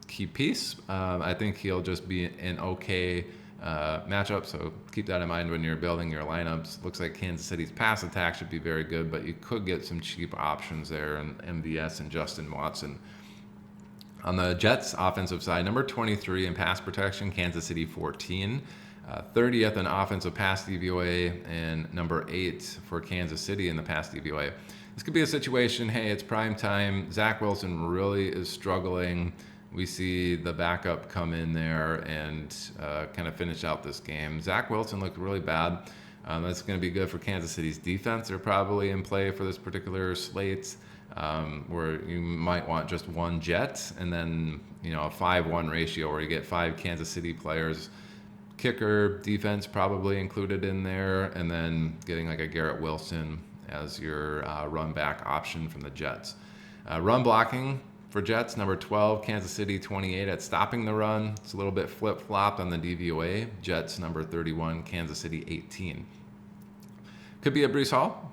S1: key piece. I think he'll just be an okay matchup, so keep that in mind when you're building your lineups. Looks like Kansas City's pass attack should be very good, but you could get some cheap options there in MVS and Justin Watson. On the Jets offensive side, number 23 in pass protection, Kansas City 14. 30th in offensive pass DVOA, and number 8 for Kansas City in the pass DVOA. This could be a situation, hey, it's prime time. Zach Wilson really is struggling. We see the backup come in there and kind of finish out this game. Zach Wilson looked really bad. That's going to be good for Kansas City's defense. They're probably in play for this particular slate, where you might want just one Jet and then a 5-1 ratio where you get 5 Kansas City players. Kicker, defense probably included in there, and then getting like a Garrett Wilson as your run back option from the Jets. Run blocking for Jets, number 12, Kansas City 28 at stopping the run. It's a little bit flip-flopped on the DVOA. Jets number 31, Kansas City 18. Could be a Breece Hall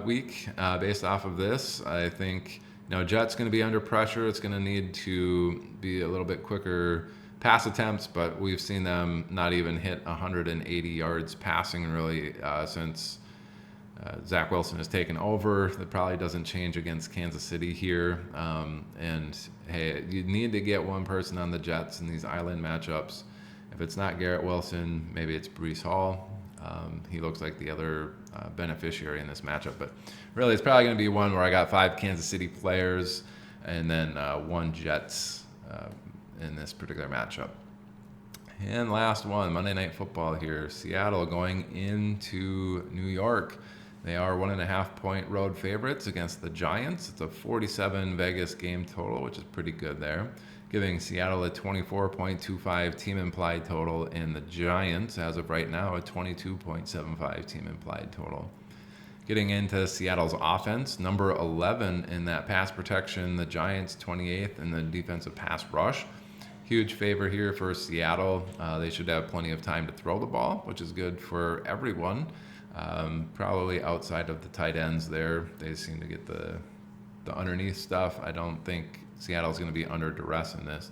S1: week based off of this. I think Jets going to be under pressure. It's going to need to be a little bit quicker pass attempts, but we've seen them not even hit 180 yards passing really since Zach Wilson has taken over. That probably doesn't change against Kansas City here. And hey, you need to get one person on the Jets in these island matchups. If it's not Garrett Wilson, maybe it's Breece Hall. He looks like the other beneficiary in this matchup, but really it's probably going to be one where I got 5 Kansas City players and then 1 Jets in this particular matchup. And last one, Monday Night Football here. Seattle going into New York. They are 1.5 point road favorites against the Giants. It's a 47 Vegas game total, which is pretty good there, giving Seattle a 24.25 team implied total, and the Giants, as of right now, a 22.75 team implied total. Getting into Seattle's offense, number 11 in that pass protection, the Giants 28th in the defensive pass rush. Huge favor here for Seattle. They should have plenty of time to throw the ball, which is good for everyone. Probably outside of the tight ends there. They seem to get the underneath stuff. I don't think Seattle's going to be under duress in this.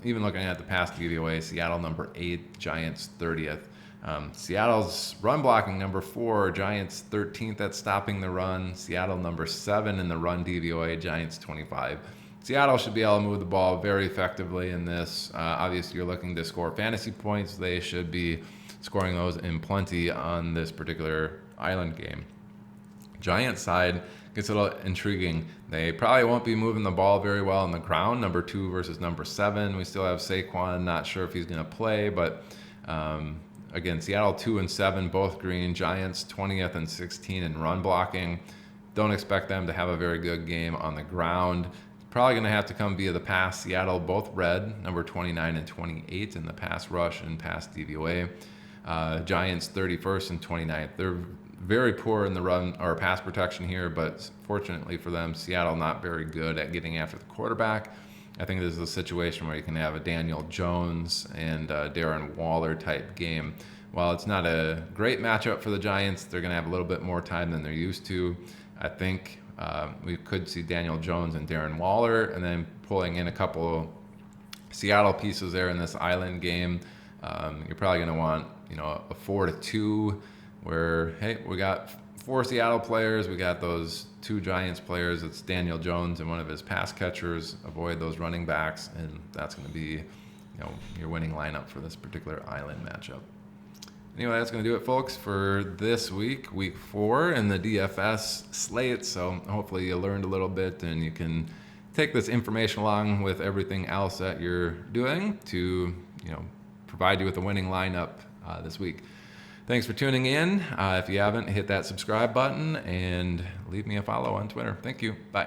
S1: Even looking at the pass DVOA, Seattle number 8, Giants 30th. Seattle's run blocking number 4, Giants 13th at stopping the run. Seattle number 7 in the run DVOA, Giants 25. Seattle should be able to move the ball very effectively in this. Obviously, you're looking to score fantasy points. They should be scoring those in plenty on this particular island game. Giants side gets a little intriguing. They probably won't be moving the ball very well on the ground. Number 2 versus number 7. We still have Saquon. Not sure if he's going to play, but again, Seattle 2 and 7, both green. Giants 20th and 16 in run blocking. Don't expect them to have a very good game on the ground. Probably going to have to come via the pass. Seattle both red, number 29 and 28 in the pass rush and pass DVOA. Giants 31st and 29th. They're very poor in the run or pass protection here, but fortunately for them, Seattle not very good at getting after the quarterback. I think this is a situation where you can have a Daniel Jones and Darren Waller type game. While it's not a great matchup for the Giants, they're going to have a little bit more time than they're used to. I think we could see Daniel Jones and Darren Waller, and then pulling in a couple Seattle pieces there in this island game. You're probably going to want a 4-2 where, hey, we got 4 Seattle players. We got those 2 Giants players. It's Daniel Jones and one of his pass catchers. Avoid those running backs, and that's going to be your winning lineup for this particular island matchup. Anyway, that's going to do it, folks, for this week, week 4 in the DFS slate. So hopefully you learned a little bit and you can take this information along with everything else that you're doing to provide you with a winning lineup this week. Thanks for tuning in. If you haven't, hit that subscribe button and leave me a follow on Twitter. Thank you. Bye.